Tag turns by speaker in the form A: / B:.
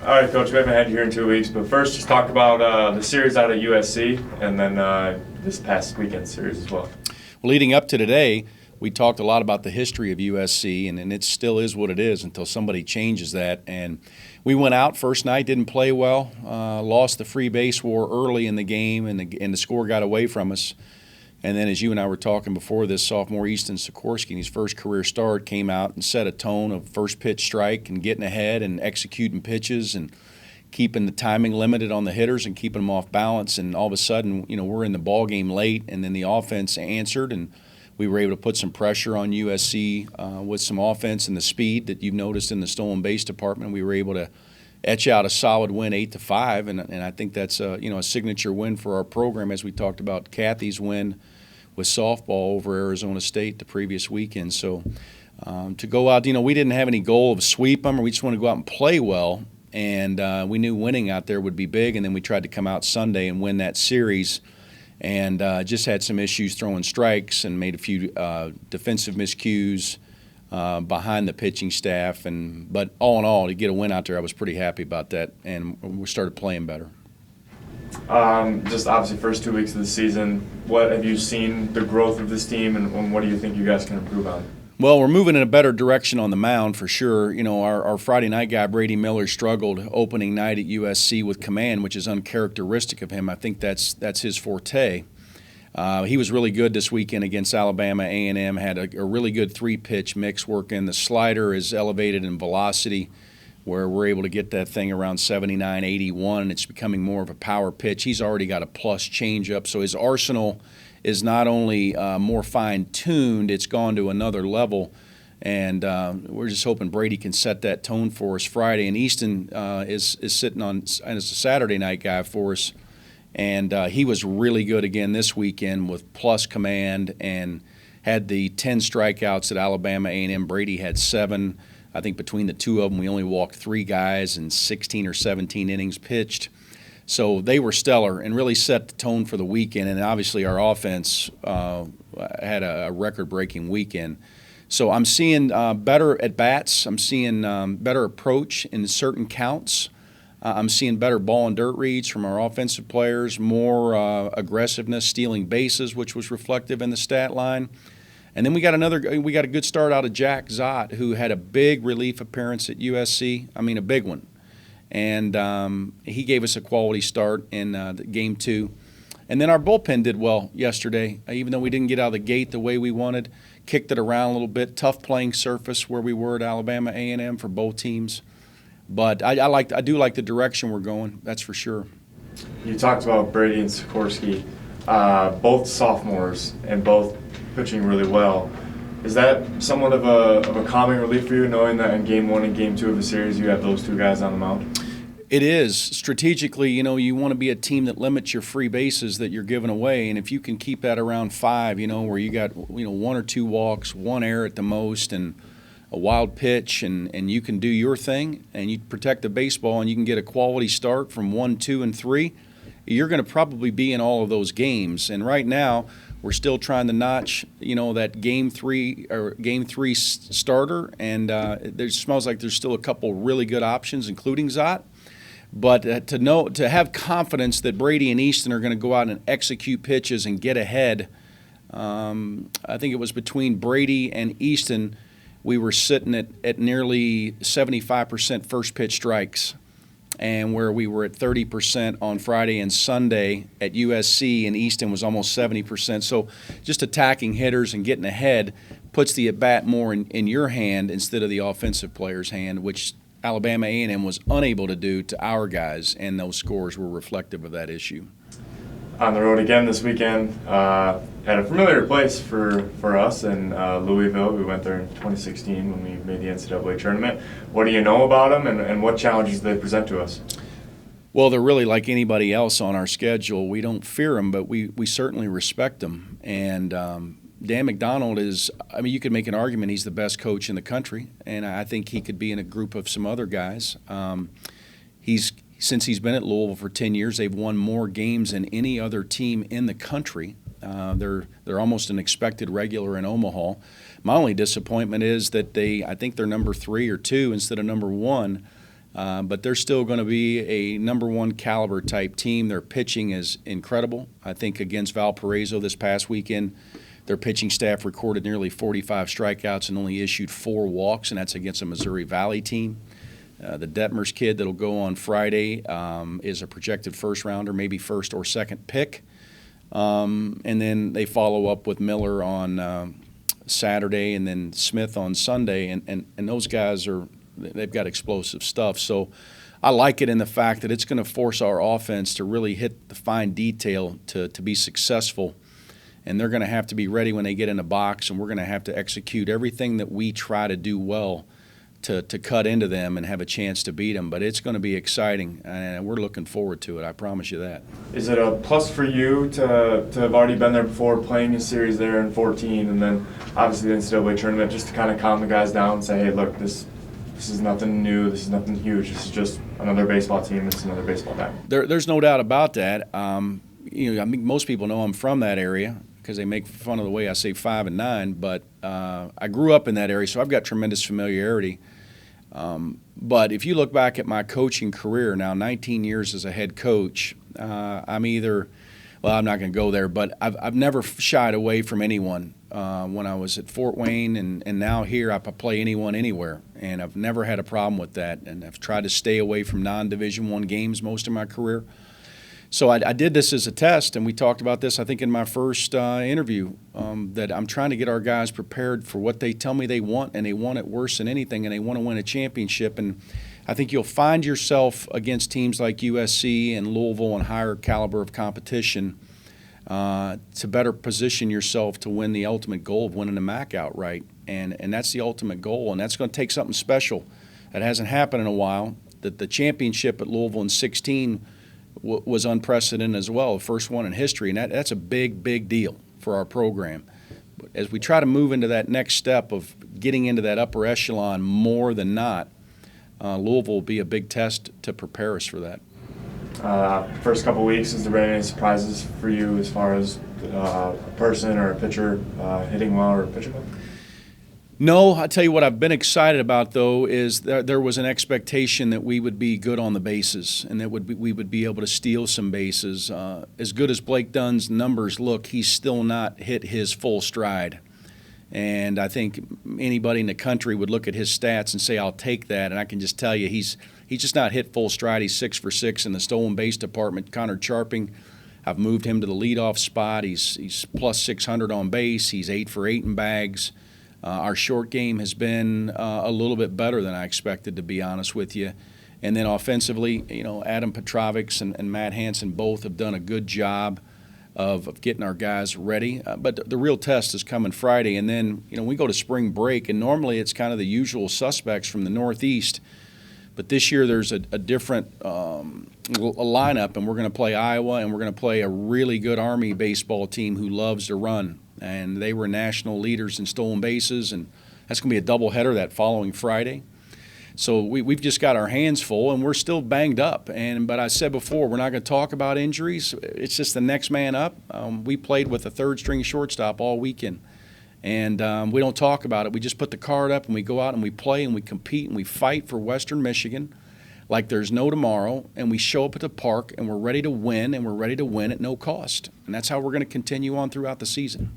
A: All right, Coach, we haven't had you here in 2 weeks, but first just talk about the series out of USC and then this past weekend series as well.
B: Leading up to today, we talked a lot about the history of USC, and it still is what it is until somebody changes that. And we went out first night, didn't play well, lost the free base war early in the game, and the score got away from us. And then, as you and I were talking before this, sophomore Easton Sikorsky, in his first career start, came out and set a tone of first pitch strike and getting ahead and executing pitches and keeping the timing limited on the hitters and keeping them off balance. And all of a sudden, we're in the ball game late, and then the offense answered, and we were able to put some pressure on USC with some offense and the speed that you've noticed in the stolen base department. We were able to etch out a solid win, 8-5, and I think that's a signature win for our program, as we talked about Kathy's win with softball over Arizona State the previous weekend. So to go out, we didn't have any goal of sweep them, or we just want to go out and play well, and we knew winning out there would be big, and then we tried to come out Sunday and win that series, and just had some issues throwing strikes and made a few defensive miscues behind the pitching staff, but all in all, to get a win out there, I was pretty happy about that, and we started playing better.
A: Just obviously first 2 weeks of the season, what have you seen the growth of this team, and what do you think you guys can improve on?
B: Well, we're moving in a better direction on the mound for sure. Our Friday night guy, Brady Miller, struggled opening night at USC with command, which is uncharacteristic of him. I think that's his forte. He was really good this weekend against Alabama A&M, had a really good three-pitch mix working. The slider is elevated in velocity, where we're able to get that thing around 79, 81, and it's becoming more of a power pitch. He's already got a plus changeup, so his arsenal is not only more fine-tuned, it's gone to another level, and we're just hoping Brady can set that tone for us Friday. And Easton is sitting on as a Saturday night guy for us, and he was really good again this weekend with plus command and had the 10 strikeouts at Alabama A&M. Brady had 7. I think between the two of them, we only walked 3 guys and 16 or 17 innings pitched. So they were stellar and really set the tone for the weekend. And obviously our offense had a record-breaking weekend. So I'm seeing better at-bats. I'm seeing better approach in certain counts. I'm seeing better ball and dirt reads from our offensive players, more aggressiveness, stealing bases, which was reflective in the stat line. And then we got a good start out of Jack Zott, who had a big relief appearance at USC. I mean, a big one. And he gave us a quality start in game 2. And then our bullpen did well yesterday, even though we didn't get out of the gate the way we wanted. Kicked it around a little bit. Tough playing surface where we were at Alabama A&M for both teams. But I do like the direction we're going, that's for sure.
A: You talked about Brady and Sikorsky, both sophomores and both pitching really well. Is that somewhat of a calming relief for you, knowing that in Game 1 and Game 2 of the series you have those two guys on the mound?
B: It is. Strategically, you want to be a team that limits your free bases that you're giving away, and if you can keep that around 5, where you got 1 or 2 walks, 1 error at the most, and a wild pitch, and you can do your thing, and you protect the baseball, and you can get a quality start from 1, 2, and 3, you're going to probably be in all of those games. And right now, we're still trying to notch, that Game 3 starter, and it smells like there's still a couple really good options, including Zott. But to have confidence that Brady and Easton are going to go out and execute pitches and get ahead, I think it was between Brady and Easton, we were sitting at nearly 75% first pitch strikes, and where we were at 30% on Friday and Sunday at USC, and Easton was almost 70%. So just attacking hitters and getting ahead puts the at-bat more in your hand instead of the offensive player's hand, which Alabama A&M was unable to do to our guys, and those scores were reflective of that issue.
A: On the road again this weekend, at a familiar place for us in Louisville. We went there in 2016 when we made the NCAA tournament. What do you know about them, and what challenges do they present to us?
B: Well, they're really like anybody else on our schedule. We don't fear them, but we certainly respect them. And Dan McDonald you could make an argument he's the best coach in the country, and I think he could be in a group of some other guys. Since he's been at Louisville for 10 years, they've won more games than any other team in the country. They're almost an expected regular in Omaha. My only disappointment is that I think they're number 3 or 2 instead of number 1. But they're still going to be a number one caliber type team. Their pitching is incredible. I think against Valparaiso this past weekend, their pitching staff recorded nearly 45 strikeouts and only issued 4 walks, and that's against a Missouri Valley team. The Detmers kid that'll go on Friday is a projected first rounder, maybe first or second pick. And then they follow up with Miller on Saturday and then Smith on Sunday. And those guys they've got explosive stuff. So I like it in the fact that it's going to force our offense to really hit the fine detail to be successful. And they're going to have to be ready when they get in the box, and we're going to have to execute everything that we try to do well to cut into them and have a chance to beat them. But it's going to be exciting, and we're looking forward to it. I promise you that.
A: Is it a plus for you to have already been there before, playing a series there in 14, and then obviously the NCAA tournament, just to kind of calm the guys down and say, hey, look, this is nothing new, this is nothing huge, this is just another baseball team, it's another baseball day?
B: There's no doubt about that. I mean, most people know I'm from that area because they make fun of the way I say 5 and 9, but I grew up in that area, so I've got tremendous familiarity. But if you look back at my coaching career now, 19 years as a head coach, I'm not going to go there, but I've never shied away from anyone. When I was at Fort Wayne and now here, I play anyone anywhere, and I've never had a problem with that. And I've tried to stay away from non-Division I games most of my career. So I did this as a test, and we talked about this, I think, in my first interview, that I'm trying to get our guys prepared for what they tell me they want, and they want it worse than anything, and they want to win a championship. And I think you'll find yourself against teams like USC and Louisville and higher caliber of competition to better position yourself to win the ultimate goal of winning the MAC outright. And that's the ultimate goal, and that's going to take something special. That hasn't happened in a while. The championship at Louisville in 16 was unprecedented as well, the first one in history, and that's a big, big deal for our program. But as we try to move into that next step of getting into that upper echelon more than not, Louisville will be a big test to prepare us for that.
A: First couple weeks, has there been any surprises for you as far as a person or a pitcher hitting well or pitching well?
B: No, I'll tell you what I've been excited about, though, is that there was an expectation that we would be good on the bases and that we would be able to steal some bases. As good as Blake Dunn's numbers look, he's still not hit his full stride. And I think anybody in the country would look at his stats and say, I'll take that. And I can just tell you he's just not hit full stride. He's 6 for 6 in the stolen base department. Connor Charping, I've moved him to the leadoff spot. He's plus 600 on base. He's 8 for 8 in bags. Our short game has been a little bit better than I expected, to be honest with you. And then offensively, Adam Petrovics and Matt Hansen both have done a good job of getting our guys ready. But the real test is coming Friday. And then, we go to spring break, and normally it's kind of the usual suspects from the Northeast. But this year there's a different lineup, and we're going to play Iowa, and we're going to play a really good Army baseball team who loves to run. And they were national leaders in stolen bases, and that's going to be a doubleheader that following Friday. So we've just got our hands full, and we're still banged up. But I said before, we're not going to talk about injuries. It's just the next man up. We played with a third-string shortstop all weekend, and we don't talk about it. We just put the card up, and we go out and we play and we compete and we fight for Western Michigan like there's no tomorrow, and we show up at the park, and we're ready to win, and we're ready to win at no cost. And that's how we're going to continue on throughout the season.